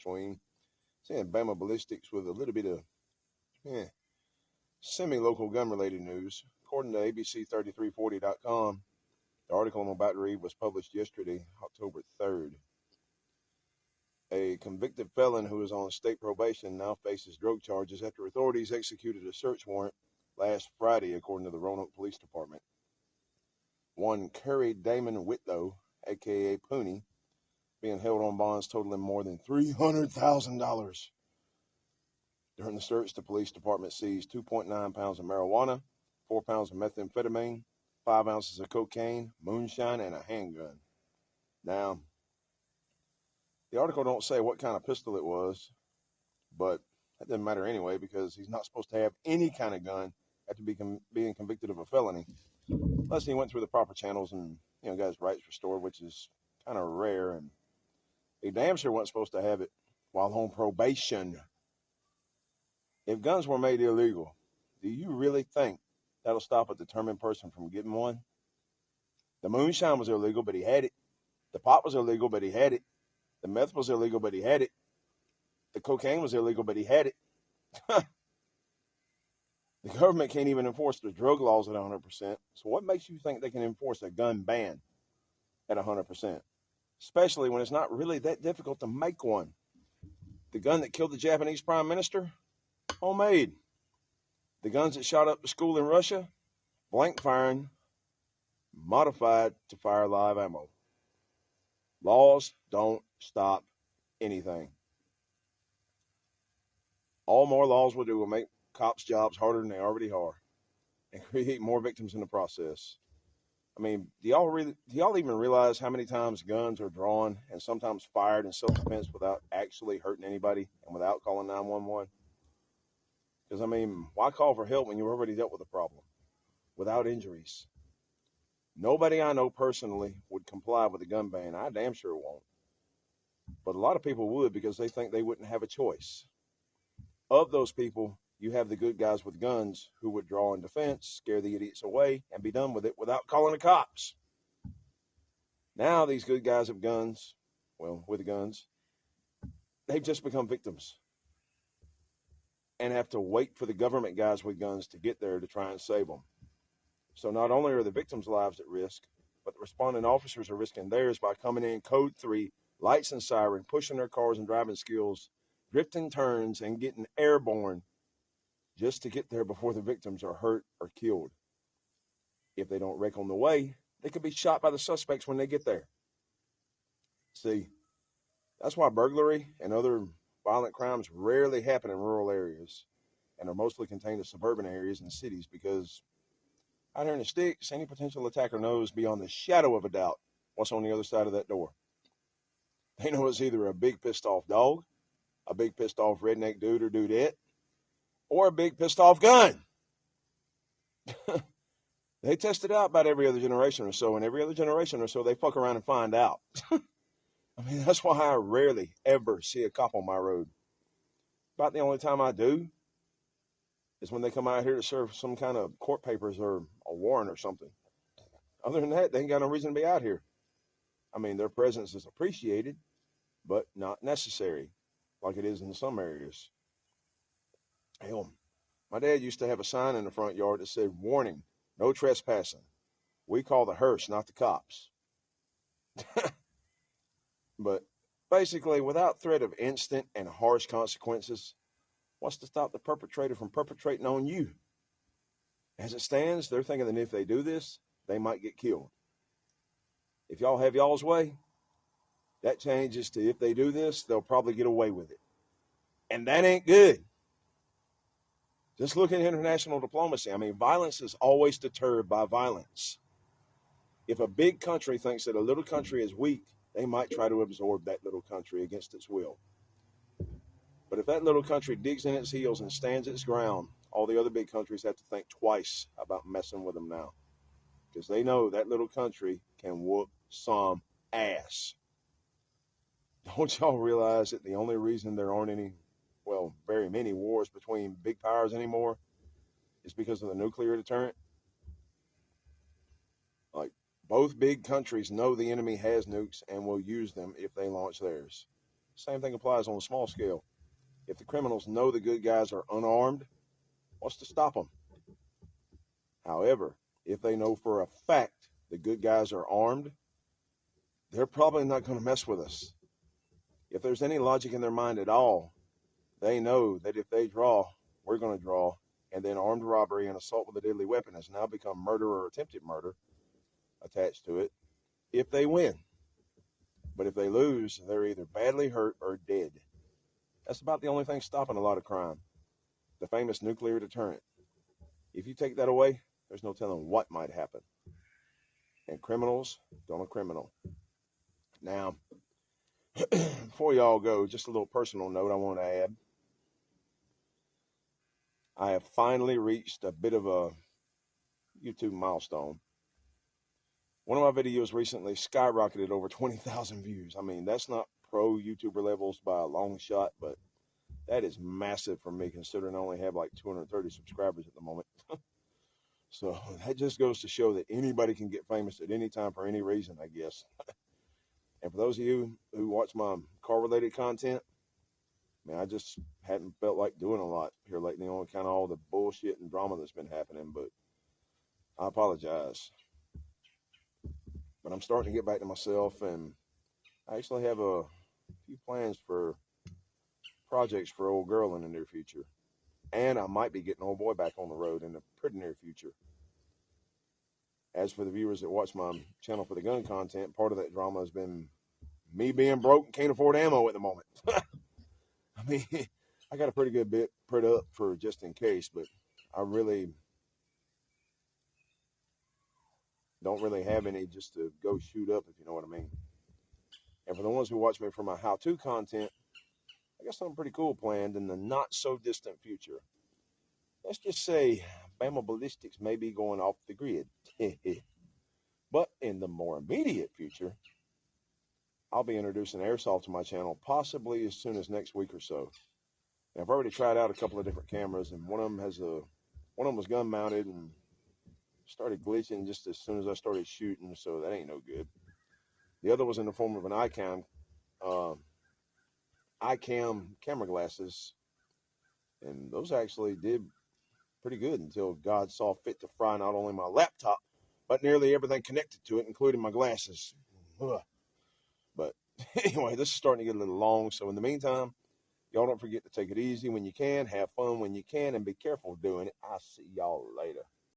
between. Seeing Bama ballistics with a little bit of semi-local gun-related news. According to ABC3340.com, the article I'm about to read was published yesterday, October 3rd. A convicted felon who is on state probation now faces drug charges after authorities executed a search warrant last Friday, according to the Roanoke Police Department. One Curry Damon Whitlow, a.k.a. Pooney, being held on bonds totaling more than $300,000. During the search, the police department seized 2.9 pounds of marijuana, 4 pounds of methamphetamine, 5 ounces of cocaine, moonshine, and a handgun. Now, the article don't say what kind of pistol it was, but that doesn't matter anyway because he's not supposed to have any kind of gun after being convicted of a felony, unless he went through the proper channels and got his rights restored, which is kind of rare. And he damn sure wasn't supposed to have it while on probation. If guns were made illegal, do you really think that'll stop a determined person from getting one? The moonshine was illegal, but he had it. The pot was illegal, but he had it. The meth was illegal, but he had it. The cocaine was illegal, but he had it. The government can't even enforce the drug laws at 100%. So what makes you think they can enforce a gun ban at 100%? Especially when it's not really that difficult to make one. The gun that killed the Japanese prime minister? Homemade. The guns that shot up the school in Russia? Blank firing, modified to fire live ammo. Laws don't stop anything. All more laws will do will make cops' jobs harder than they already are and create more victims in the process. I mean, do y'all even realize how many times guns are drawn and sometimes fired in self-defense without actually hurting anybody and without calling 911? Because, I mean, why call for help when you already dealt with a problem without injuries? Nobody I know personally would comply with a gun ban. I damn sure won't. But a lot of people would because they think they wouldn't have a choice. Of those people, you have the good guys with guns who would draw in defense, scare the idiots away, and be done with it without calling the cops. Now these good guys have guns, with guns, they've just become victims and have to wait for the government guys with guns to get there to try and save them. So not only are the victims' lives at risk, but the responding officers are risking theirs by coming in code 3, lights and siren, pushing their cars and driving skills, drifting turns, and getting airborne just to get there before the victims are hurt or killed. If they don't wreck on the way, they could be shot by the suspects when they get there. See, that's why burglary and other violent crimes rarely happen in rural areas and are mostly contained in suburban areas and cities because out here in the sticks, any potential attacker knows beyond the shadow of a doubt what's on the other side of that door. They know it's either a big pissed off dog, a big pissed off redneck dude or dudette, or a big pissed off gun. They test it out about every other generation or so, and every other generation or so they fuck around and find out. I mean, that's why I rarely ever see a cop on my road. About the only time I do is when they come out here to serve some kind of court papers or a warrant or something. Other than that, they ain't got no reason to be out here. I mean, their presence is appreciated, but not necessary, like it is in some areas. Hell, my dad used to have a sign in the front yard that said, "Warning, no trespassing. We call the hearse, not the cops." But basically, without threat of instant and harsh consequences, what's to stop the perpetrator from perpetrating on you? As it stands, they're thinking that if they do this, they might get killed. If y'all have y'all's way, that changes to if they do this, they'll probably get away with it. And that ain't good. Just look at international diplomacy. I mean, violence is always deterred by violence. If a big country thinks that a little country is weak, they might try to absorb that little country against its will. But if that little country digs in its heels and stands its ground, all the other big countries have to think twice about messing with them now. Because they know that little country can whoop some ass. Don't y'all realize that the only reason there aren't very many wars between big powers anymore is because of the nuclear deterrent? Like, both big countries know the enemy has nukes and will use them if they launch theirs. Same thing applies on a small scale. If the criminals know the good guys are unarmed, what's to stop them? However, if they know for a fact the good guys are armed, they're probably not going to mess with us. If there's any logic in their mind at all, they know that if they draw, we're going to draw, and then armed robbery and assault with a deadly weapon has now become murder or attempted murder attached to it if they win. But if they lose, they're either badly hurt or dead. That's about the only thing stopping a lot of crime. The famous nuclear deterrent. If you take that away, there's no telling what might happen. And criminals don't a criminal. Now, before y'all go, just a little personal note I want to add. I have finally reached a bit of a YouTube milestone. One of my videos recently skyrocketed over 20,000 views. I mean, that's not pro YouTuber levels by a long shot, but that is massive for me considering I only have like 230 subscribers at the moment. So that just goes to show that anybody can get famous at any time for any reason, I guess. And for those of you who watch my car-related content, man, I just hadn't felt like doing a lot here lately on kind of all the bullshit and drama that's been happening, but I apologize. But I'm starting to get back to myself, and I actually have a few plans for projects for old girl in the near future. And I might be getting old boy back on the road in the pretty near future. As for the viewers that watch my channel for the gun content, part of that drama has been me being broke and can't afford ammo at the moment. I mean, I got a pretty good bit put up for just in case, but I really don't really have any just to go shoot up, if you know what I mean. And for the ones who watch me for my how-to content, I got something pretty cool planned in the not-so-distant future. Let's just say Bama Ballistics may be going off the grid. But in the more immediate future, I'll be introducing airsoft to my channel possibly as soon as next week or so. Now, I've already tried out a couple of different cameras, and one of them was gun mounted and started glitching just as soon as I started shooting, so that ain't no good. The other was in the form of an ICAM camera glasses, and those actually did pretty good until God saw fit to fry not only my laptop, but nearly everything connected to it, including my glasses. Ugh. But anyway, this is starting to get a little long, so in the meantime, y'all don't forget to take it easy when you can, have fun when you can, and be careful doing it. I'll see y'all later.